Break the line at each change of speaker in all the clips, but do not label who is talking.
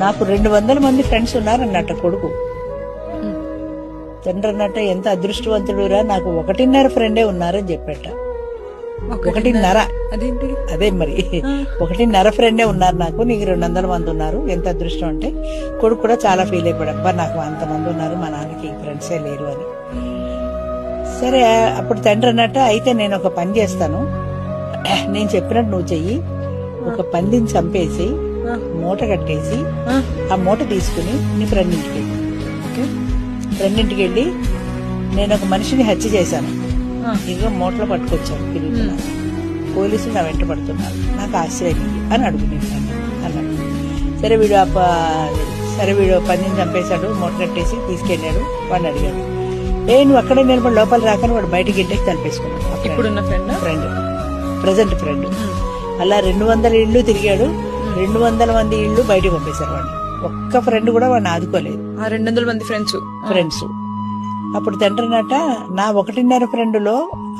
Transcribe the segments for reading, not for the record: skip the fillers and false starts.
నాకు 200 మంది ఫ్రెండ్స్ ఉన్నారన్నట్ట కొడుకు. తండ్రి అన్నట్ట ఎంత అదృష్టవంతుడురా, నాకు 1.5 ఫ్రెండే ఉన్నారని చెప్పాట. 1.5
అదేంటి?
అదే మరి 1.5 ఫ్రెండే ఉన్నారు నాకు, నీకు 200 మంది ఉన్నారు, ఎంత అదృష్టం అంటే. కొడుకు కూడా చాలా ఫీల్ అయిపోయాడు, అబ్బా నాకు అంతమంది ఉన్నారు, మా నాన్నకి ఫ్రెండ్సే లేరు అని. సరే అప్పుడు తండ్రి అన్నట్ట, అయితే నేను ఒక పని చేస్తాను, నేను చెప్పినట్టు నువ్వు చెయ్యి, ఒక పందిని చంపేసి మూట కట్టేసి ఆ మూట తీసుకుని నీ ఫ్రెండింటికి వెళ్ళి నేను ఒక మనిషిని హత్య చేశాను, ఇదిగో మూటలో పట్టుకొచ్చాను, తిరుగుతున్నాను, పోలీసులు నా వెంట పడుతున్నారు, నాకు ఆశ్రయం అని అడుగుతున్నాను అన్నాడు. సరే వీడు పందిని చంపేశాడు, మూట కట్టేసి తీసుకెళ్లాడు. వాడిని అడిగాడు, నువ్వు అక్కడే నిలబడి లోపల రాకని వాడు బయటికి ఇంటికి తలిపేసుకున్నాడు. Friend, present friend. అలా 200 ఇళ్ళు తిరిగాడు, 200 మంది ఇళ్ళు బయటకు పంపేశారు వాడిని. ఒక్క ఫ్రెండ్ కూడా వాడిని ఆదుకోలేదు.
200 మంది ఫ్రెండ్స్. అప్పుడు తండ్రినట, నా 1.5 ఫ్రెండ్ లో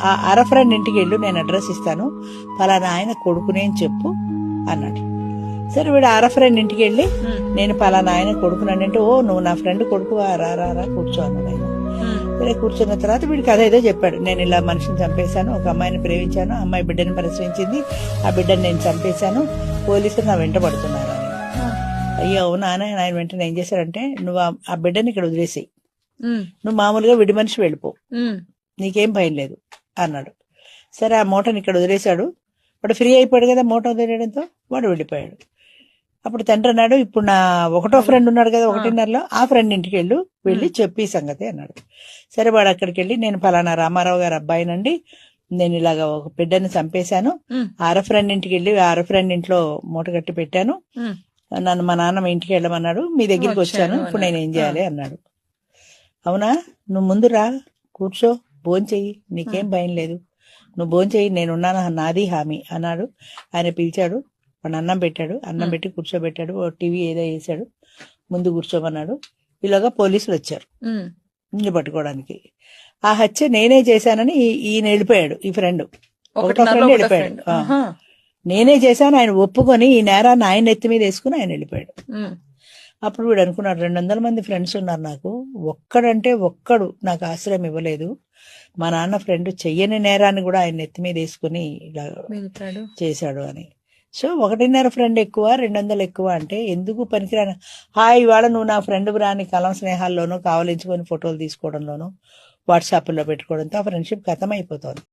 ఆ అర ఫ్రెండ్ ఇంటికి వెళ్ళు, నేను అడ్రస్ ఇస్తాను, పలానా ఆయన కొడుకునే అని చెప్పు అన్నాడు. సరే వీడు అర ఫ్రెండ్ ఇంటికి వెళ్ళి నేను పలానా ఆయన కొడుకునంటే, ఓ నువ్వు నా ఫ్రెండ్ కొడుకు, రా కూర్చో అన్నాడు ఆయన. సరే కూర్చున్న తర్వాత వీడికి అదేదో చెప్పాడు, నేను ఇలా మనిషిని చంపేశాను, ఒక అమ్మాయిని ప్రేమించాను, అమ్మాయి బిడ్డని ప్రసవించింది, ఆ బిడ్డని నేను చంపేశాను, పోలీసులు నా వెంట పడుతున్నారు అని. అయ్యో అవునా అని ఆయన వెంటనే ఏం చేశాడంటే, నువ్వు ఆ బిడ్డని ఇక్కడ వదిలేసేయి, నువ్వు మామూలుగా విడి మనిషి వెళ్ళిపో, నీకేం భయం లేదు అన్నాడు. సరే ఆ మూటని ఇక్కడ వదిలేశాడు. వాడు ఫ్రీ అయిపోయాడు కదా మూట వదిలేయడంతో, వాడు వెళ్ళిపోయాడు. అప్పుడు తండ్రి అన్నాడు, ఇప్పుడు నా 1వ ఫ్రెండ్ ఉన్నాడు కదా 1.5లో, ఆ ఫ్రెండ్ ఇంటికి వెళ్ళి చెప్పి సంగతి అన్నాడు. సరే వాడు అక్కడికి వెళ్ళి, నేను పలానా రామారావు గారు అబ్బాయినండి, నేను ఇలాగ ఒక బిడ్డని చంపేశాను, అర ఫ్రెండ్ ఇంటికి వెళ్ళి అర ఫ్రెండ్ ఇంట్లో మూట కట్టి పెట్టాను, నన్ను మా నాన్న మీ ఇంటికి వెళ్ళమన్నాడు, మీ దగ్గరికి వచ్చాను, ఇప్పుడు నేను ఏం చేయాలి అన్నాడు. అవునా, నువ్వు ముందు రా, కూర్చో, భోంచెయ్యి, నీకేం భయం లేదు, నువ్వు భోంచెయ్యి, నేనున్నాను, నాది హామీ అన్నాడు. ఆయన పిలిచాడు, వాడు అన్నం పెట్టాడు, అన్నం పెట్టి కూర్చోబెట్టాడు, టీవీ ఏదో వేసాడు, ముందు కూర్చోమన్నాడు. ఇలాగా పోలీసులు వచ్చారు ఇల్లు పట్టుకోవడానికి. ఆ హత్య నేనే చేశానని ఈయన వెళ్ళిపోయాడు, ఈ ఫ్రెండ్ 1వ ఫ్రెండ్ వెళ్ళిపోయాడు. నేనే చేశాను ఆయన ఒప్పుకొని ఈ నేరాన్ని ఆయన ఎత్తి మీద వేసుకుని ఆయన వెళ్ళిపోయాడు. అప్పుడు వీడు అనుకున్నాడు, 200 మంది ఫ్రెండ్స్ ఉన్నారు నాకు, ఒక్కడు నాకు ఆశ్రయం ఇవ్వలేదు, మా నాన్న ఫ్రెండ్ చెయ్యని నేరాన్ని కూడా ఆయన ఎత్తి మీద వేసుకుని ఇలా చేశాడు అని. సో 1.5 ఫ్రెండ్ ఎక్కువ, 200 ఎక్కువ అంటే ఎందుకు పనికిరాను. ఇవాళ నువ్వు నా ఫ్రెండ్ రాని కలం స్నేహాల్లోనూ కావలించుకొని ఫోటోలు తీసుకోవడంలోనూ వాట్సాప్లో పెట్టుకోవడంతో ఆ ఫ్రెండ్షిప్ ఖతం అయిపోతుంది.